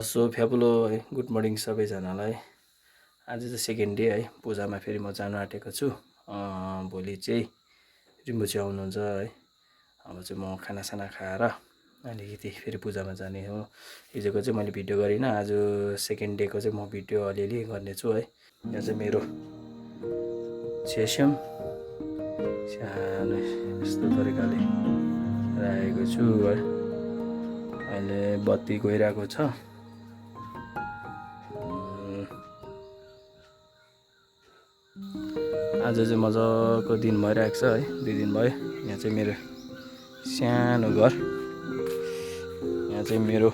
So फ्याबुलो है good morning सबैजनालाई। आज चाहिँ सेकेन्ड डे है पूजामा फेरि म जानु आँटेको छु। भोलि चाहिँ रिम्बुची आउनुहुन्छ है। अब चाहिँ म खानासाना खाएर अलिकति फेरि पूजामा जाने हो। हिजोको चाहिँ मैले भिडियो गरिनँ, आज सेकेन्ड डेको चाहिँ म भिडियो अलिअलि गर्नेछु है। यहाँ चाहिँ मेरो छेस्यम सानो यस्तो तरिकाले राखेको छु है। अहिले बत्ती गइरहेको छ। आज चाहिँ मजाको दिन भइरहेको छ है, 2 दिन भयो। यहाँ चाहिँ मेरो सानो घर, यहाँ चाहिँ मेरो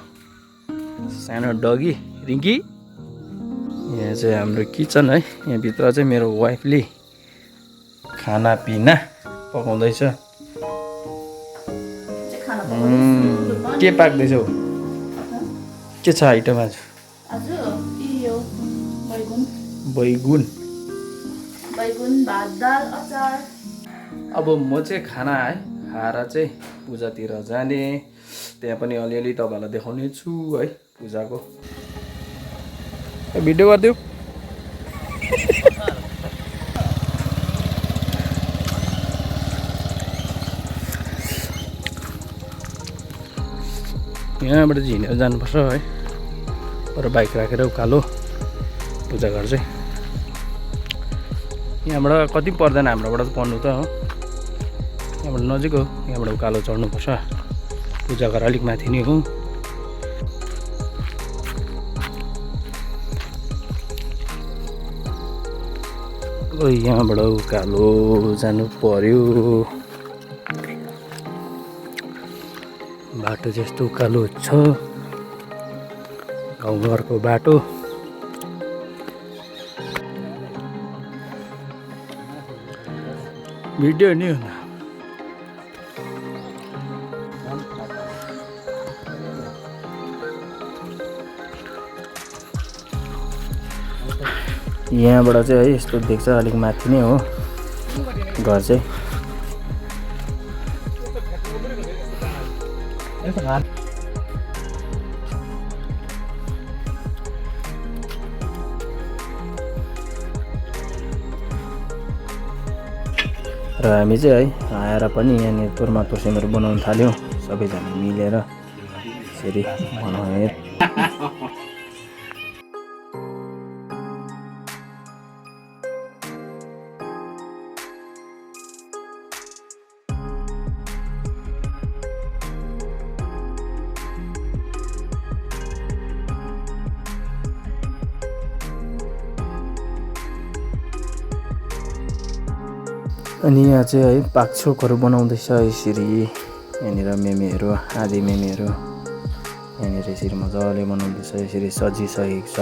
सानो डगी रिङ्की, यहाँ चाहिँ हाम्रो किचन है। यहाँ भित्र चाहिँ मेरो वाइफले खानापिना पकाउँदैछ। के पाक्दैछौ? के छ आइटम आज? बैगुन, भात, दाल, अचार। अब म चाहिँ खाना है खाएर चाहिँ पूजातिर जाने, त्यहाँ पनि अलिअलि तपाईँहरूलाई देखाउने छु है पूजाको। भिडियो गरिदेऊ। यहाँबाट चाहिँ हिँडेर जानुपर्छ है, र बाइक राखेर उकालो पूजा घर चाहिँ। यहाँबाट कति पर्दैन हाम्रोबाट त पर्नु त हो, यहाँबाट नजिक हो। यहाँबाट उकालो चढ्नुपर्छ, पूजा घर अलिक माथि नै हो। यहाँबाट उकालो जानु पर्यो, बाटो जस्तो उकालो छ गाउँघरको बाटो। भिडियो नि हो। यहाँबाट चाहिँ है यस्तो देख्छ, अलिक माथि नै हो घर चाहिँ। र हामी चाहिँ है आएर पनि यहाँनिर तुरमा तुर्सिमहरू बनाउन थाल्यौँ सबैजना मिलेर। यसरी बनाए। अनि यहाँ चाहिँ है पाक्छोकहरू बनाउँदैछ यसरी। यहाँनिर मेमेहरू, आधी मेमेहरू यहाँनिर यसरी मजाले बनाउँदैछ, यसरी सजिसकेको छ।